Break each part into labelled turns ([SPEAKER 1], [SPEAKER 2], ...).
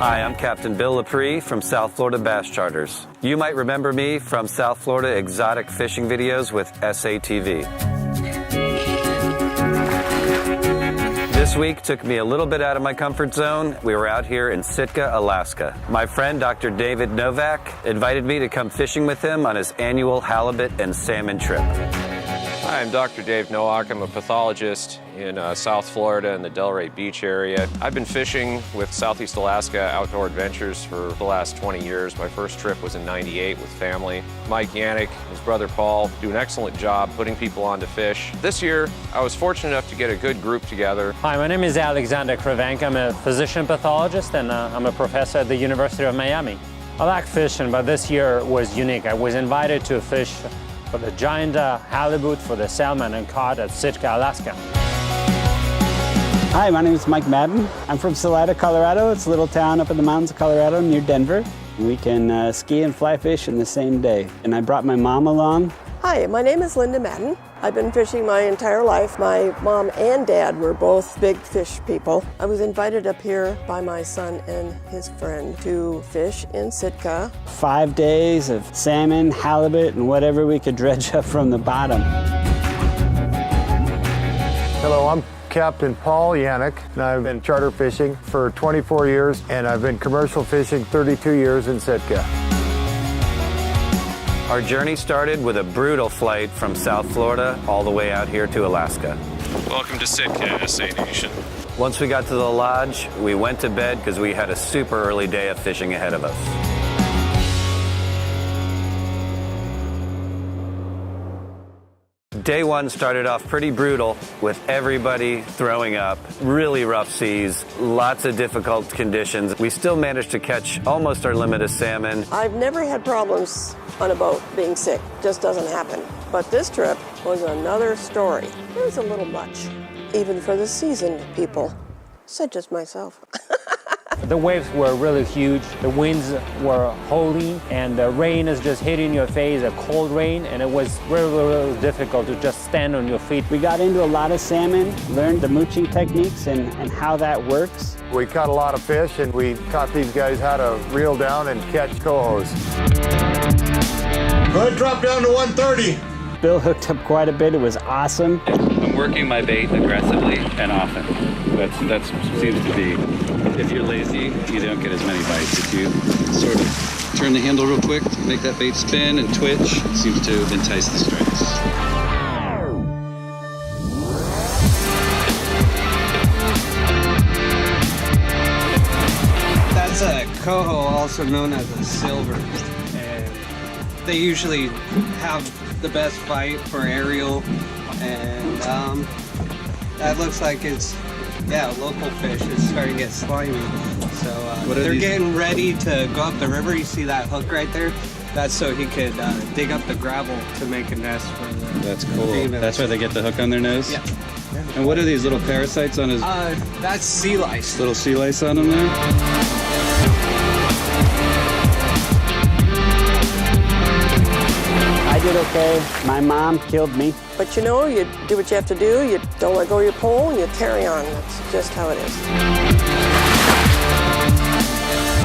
[SPEAKER 1] Hi, I'm Captain Bill Lepree from South Florida Bass Charters. You might remember me from South Florida exotic fishing videos with SATV. This week took me a little bit out of my comfort zone. We were out here in Sitka, Alaska. My friend Dr. David Novak invited me to come fishing with him on his annual halibut and salmon trip.
[SPEAKER 2] Hi, I'm Dr. Dave Nowak. I'm a pathologist in South Florida in the Delray Beach area. I've been fishing with Southeast Alaska Outdoor Adventures for the last 20 years. My first trip was in '98 with family. Mike Yannick, his brother Paul, do an excellent job putting people on to fish. This year, I was fortunate enough to get a good group together.
[SPEAKER 3] Hi, my name is Alexander Krevenk. I'm a physician pathologist and I'm a professor at the University of Miami. I like fishing, but this year was unique. I was invited to fish for the giant halibut for the Salmon and Ling-cod at Sitka, Alaska.
[SPEAKER 4] Hi, my name is Mike Madden. I'm from Salida, Colorado. It's a little town up in the mountains of Colorado near Denver. We can ski and fly fish in the same day. And I brought my mom along.
[SPEAKER 5] Hi, my name is Linda Madden. I've been fishing my entire life. My mom and dad were both big fish people. I was invited up here by my son and his friend to fish in Sitka.
[SPEAKER 4] 5 days of salmon, halibut, and whatever we could dredge up from the bottom.
[SPEAKER 6] Hello, I'm Captain Paul Yannick, and I've been charter fishing for 24 years, and I've been commercial fishing 32 years in Sitka.
[SPEAKER 1] Our journey started with a brutal flight from South Florida all the way out here to Alaska.
[SPEAKER 2] Welcome to Sitka, SA Nation.
[SPEAKER 1] Once we got to the lodge, we went to bed because we had a super early day of fishing ahead of us. Day one started off pretty brutal with everybody throwing up, really rough seas, lots of difficult conditions. We still managed to catch almost our limit of salmon.
[SPEAKER 5] I've never had problems on a boat being sick. Just doesn't happen. But this trip was another story. It was a little much, even for the seasoned people, such as myself.
[SPEAKER 3] The waves were really huge, the winds were holy, and the rain is just hitting your face, a cold rain, and it was really difficult to just stand on your feet.
[SPEAKER 4] We got into a lot of salmon, learned the mooching techniques and how that works.
[SPEAKER 6] We caught a lot of fish, and we taught these guys how to reel down and catch cohos.
[SPEAKER 7] Go ahead, drop down to 130.
[SPEAKER 4] Bill hooked up quite a bit. It was awesome.
[SPEAKER 1] I'm working my bait aggressively and often. That seems to be, if you're lazy, you don't get as many bites. If you sort of turn the handle real quick, make that bait spin and twitch, it seems to entice the strikes.
[SPEAKER 8] That's a coho, also known as a silver. And they usually have the best bite for aerial, and that looks like it's, yeah, local fish. It's starting to get slimy. So they're getting ready to go up the river. You see that hook right there? That's so he could dig up the gravel to make a nest for the
[SPEAKER 1] That's cool.
[SPEAKER 8] females.
[SPEAKER 1] That's why they get the hook on their nose?
[SPEAKER 8] Yeah.
[SPEAKER 1] And what are these little parasites on his...
[SPEAKER 8] That's sea lice.
[SPEAKER 1] Little sea lice on him there?
[SPEAKER 4] I did okay. My mom killed me.
[SPEAKER 5] But you know, you do what you have to do. You don't let go of your pole and you carry on. That's just how it is.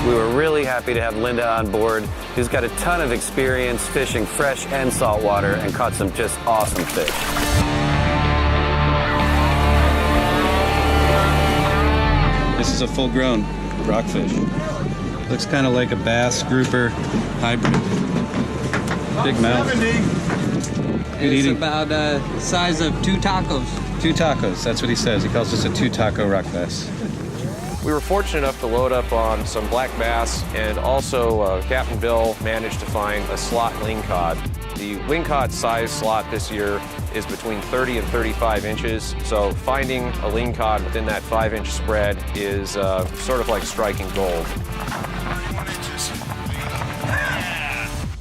[SPEAKER 1] We were really happy to have Linda on board, who's got a ton of experience fishing fresh and saltwater and caught some just awesome fish. This is a full-grown rockfish. Looks kind of like a bass grouper hybrid. Big mouth.
[SPEAKER 8] It's about the size of 2 tacos.
[SPEAKER 1] 2 tacos, that's what he says. He calls this a 2-taco rock bass.
[SPEAKER 2] We were fortunate enough to load up on some black bass, and also Captain Bill managed to find a slot ling-cod. The ling-cod size slot this year is between 30 and 35 inches, so finding a ling-cod within that 5-inch spread is sort of like striking gold.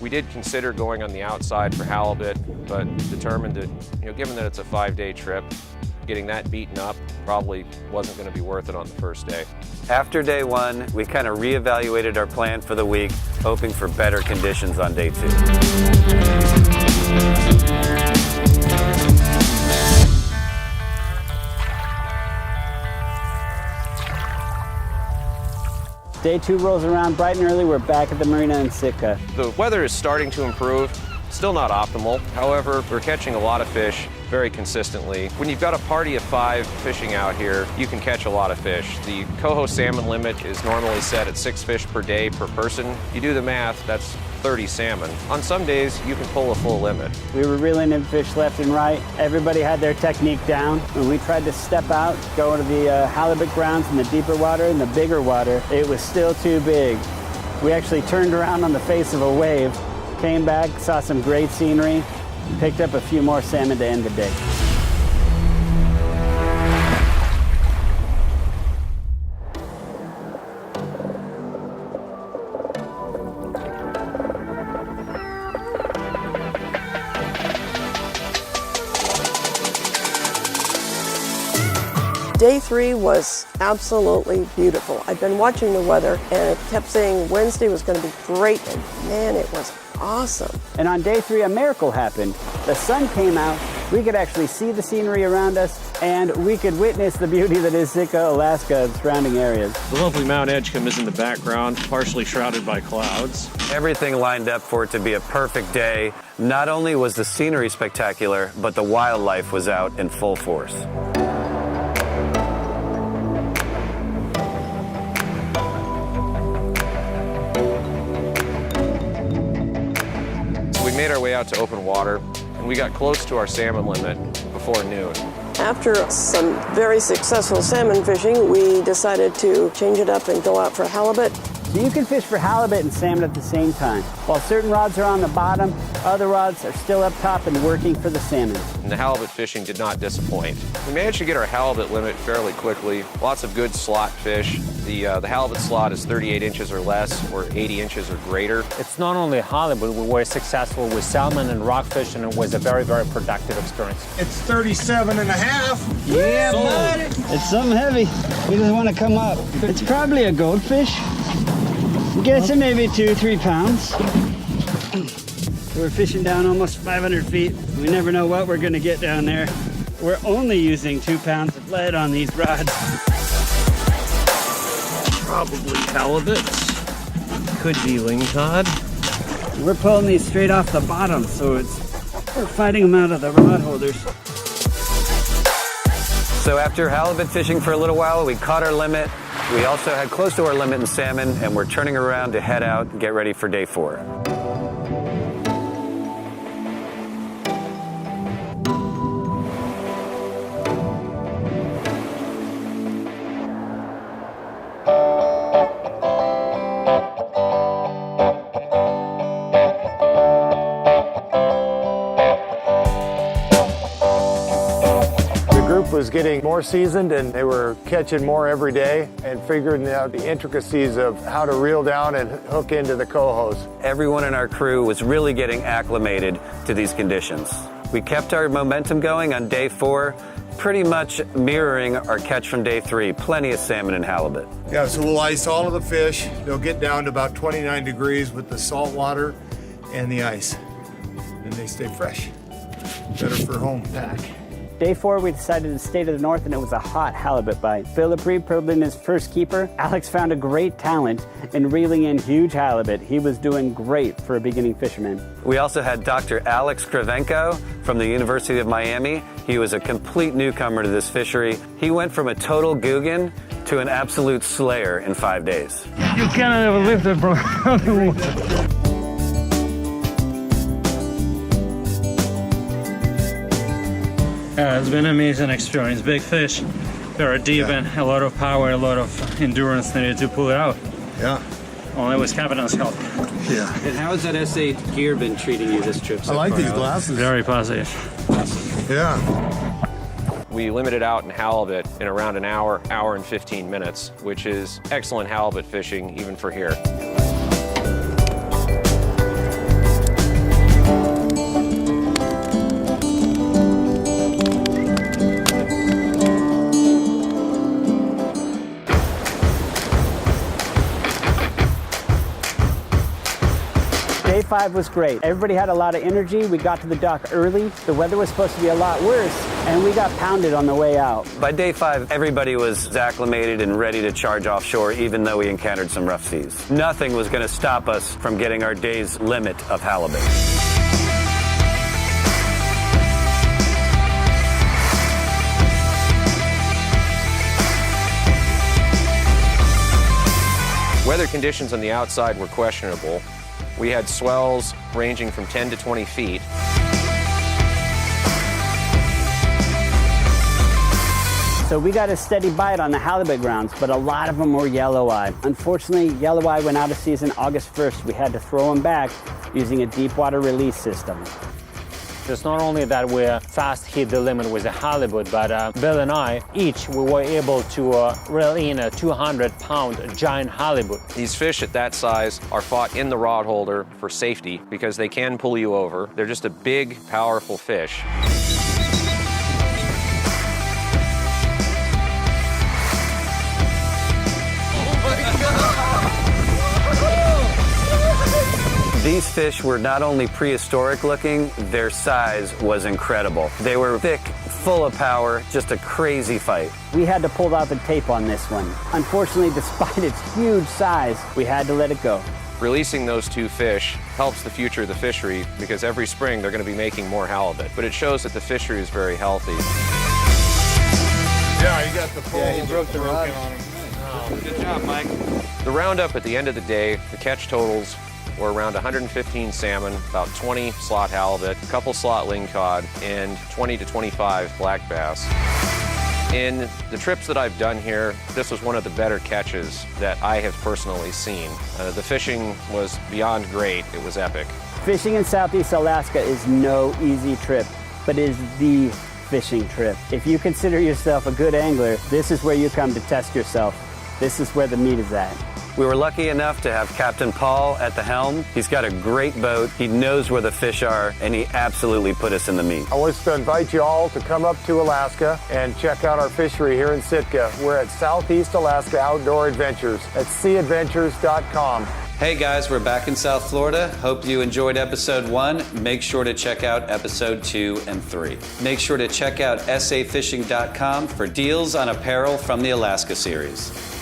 [SPEAKER 2] We did consider going on the outside for halibut, but determined that, given that it's a 5-day trip, getting that beaten up probably wasn't going to be worth it on the first day. After day one, we kind of reevaluated our plan for the week, hoping for better conditions on day 2.
[SPEAKER 4] Day 2 rolls around bright and early, we're back at the marina in Sitka.
[SPEAKER 2] The weather is starting to improve, still not optimal. However, we're catching a lot of fish very consistently. When you've got a party of 5 fishing out here, you can catch a lot of fish. The coho salmon limit is normally set at 6 fish per day per person. You do the math, that's 30 salmon. On some days, you can pull a full limit.
[SPEAKER 4] We were reeling in fish left and right. Everybody had their technique down. When we tried to step out, go into the halibut grounds in the deeper water and the bigger water, it was still too big. We actually turned around on the face of a wave, came back, saw some great scenery, picked up a few more salmon to end the day.
[SPEAKER 5] Day 3 was absolutely beautiful. I'd been watching the weather and it kept saying Wednesday was going to be great, and man, it was awesome.
[SPEAKER 4] And on Day 3, a miracle happened. The sun came out, we could actually see the scenery around us, and we could witness the beauty that is Sitka, Alaska, and surrounding areas.
[SPEAKER 9] The lovely Mount Edgecombe is in the background, partially shrouded by clouds.
[SPEAKER 1] Everything lined up for it to be a perfect day. Not only was the scenery spectacular, but the wildlife was out in full force.
[SPEAKER 2] We made our way out to open water, and we got close to our salmon limit before noon.
[SPEAKER 5] After some very successful salmon fishing, we decided to change it up and go out for halibut.
[SPEAKER 4] So you can fish for halibut and salmon at the same time. While certain rods are on the bottom, other rods are still up top and working for the salmon.
[SPEAKER 2] And the halibut fishing did not disappoint. We managed to get our halibut limit fairly quickly. Lots of good slot fish. The halibut slot is 38 inches or less, or 80 inches or greater.
[SPEAKER 3] It's not only halibut, we were successful with salmon and rockfish, and it was a very, very productive experience.
[SPEAKER 7] It's 37 and a half.
[SPEAKER 4] Yeah, buddy. It's something heavy. He doesn't want to come up. It's probably a goldfish. Guessing maybe 2-3 pounds. We're fishing down almost 500 feet. We never know what we're going to get down there. We're only using 2 pounds of lead on these rods.
[SPEAKER 9] Probably halibut. Could be ling-cod.
[SPEAKER 4] We're pulling these straight off the bottom, so we're fighting them out of the rod holders.
[SPEAKER 1] So after halibut fishing for a little while, we caught our limit. We also had close to our limit in salmon, and we're turning around to head out and get ready for Day 4.
[SPEAKER 6] Was getting more seasoned, and they were catching more every day and figuring out the intricacies of how to reel down and hook into the cohos.
[SPEAKER 1] Everyone in our crew was really getting acclimated to these conditions. We kept our momentum going on Day 4, pretty much mirroring our catch from Day 3. Plenty of salmon and halibut.
[SPEAKER 7] Yeah, so we'll ice all of the fish. They'll get down to about 29 degrees with the salt water and the ice. And they stay fresh. Better for home pack.
[SPEAKER 4] Day 4, we decided to stay to the north, and it was a hot halibut bite. Bill Lepree pulled in his first keeper. Alex found a great talent in reeling in huge halibut. He was doing great for a beginning fisherman.
[SPEAKER 1] We also had Dr. Alex Kravenko from the University of Miami. He was a complete newcomer to this fishery. He went from a total Guggen to an absolute slayer in 5 days.
[SPEAKER 3] You cannot ever lift it, bro. It's been an amazing experience. Big fish, very deep, and a lot of power, a lot of endurance needed to pull it out.
[SPEAKER 7] Yeah.
[SPEAKER 3] Only with Captain's help.
[SPEAKER 7] Yeah.
[SPEAKER 1] And how has that SA gear been treating you this trip so
[SPEAKER 7] I like
[SPEAKER 1] far,
[SPEAKER 7] these
[SPEAKER 1] Alex?
[SPEAKER 7] glasses.
[SPEAKER 3] Very positive.
[SPEAKER 7] Yeah.
[SPEAKER 2] We limited out in halibut in around an hour, hour and 15 minutes, which is excellent halibut fishing even for here.
[SPEAKER 4] Day Day 5 was great. Everybody had a lot of energy. We got to the dock early. The weather was supposed to be a lot worse, and we got pounded on the way out.
[SPEAKER 1] By day 5, everybody was acclimated and ready to charge offshore, even though we encountered some rough seas. Nothing was going to stop us from getting our day's limit of halibut.
[SPEAKER 2] Weather conditions on the outside were questionable. We had swells ranging from 10 to 20 feet.
[SPEAKER 4] So we got a steady bite on the halibut grounds, but a lot of them were yellow eye. Unfortunately, yellow eye went out of season August 1st. We had to throw them back using a deep water release system.
[SPEAKER 3] It's not only that we fast hit the limit with the halibut, but Bill and I, each, we were able to reel in a 200-pound giant halibut.
[SPEAKER 2] These fish at that size are fought in the rod holder for safety because they can pull you over. They're just a big, powerful fish.
[SPEAKER 1] These fish were not only prehistoric looking, their size was incredible. They were thick, full of power, just a crazy fight.
[SPEAKER 4] We had to pull out the tape on this one. Unfortunately, despite its huge size, we had to let it go.
[SPEAKER 2] Releasing those two fish helps the future of the fishery because every spring they're going to be making more halibut. But it shows that the fishery is very healthy.
[SPEAKER 7] Yeah, you got the pole.
[SPEAKER 4] Yeah, he broke the rod.
[SPEAKER 7] On him.
[SPEAKER 2] Oh, good job, Mike. The roundup at the end of the day, the catch totals were around 115 salmon, about 20 slot halibut, a couple slot ling-cod, and 20 to 25 black bass. In the trips that I've done here, this was one of the better catches that I have personally seen. The fishing was beyond great. It was epic.
[SPEAKER 4] Fishing in Southeast Alaska is no easy trip, but is the fishing trip. If you consider yourself a good angler, this is where you come to test yourself. This is where the meat is at.
[SPEAKER 1] We were lucky enough to have Captain Paul at the helm. He's got a great boat. He knows where the fish are, and he absolutely put us in the meat.
[SPEAKER 6] I want to invite you all to come up to Alaska and check out our fishery here in Sitka. We're at Southeast Alaska Outdoor Adventures at seaadventures.com.
[SPEAKER 1] Hey guys, we're back in South Florida. Hope you enjoyed episode 1. Make sure to check out episode 2 and 3. Make sure to check out safishing.com for deals on apparel from the Alaska series.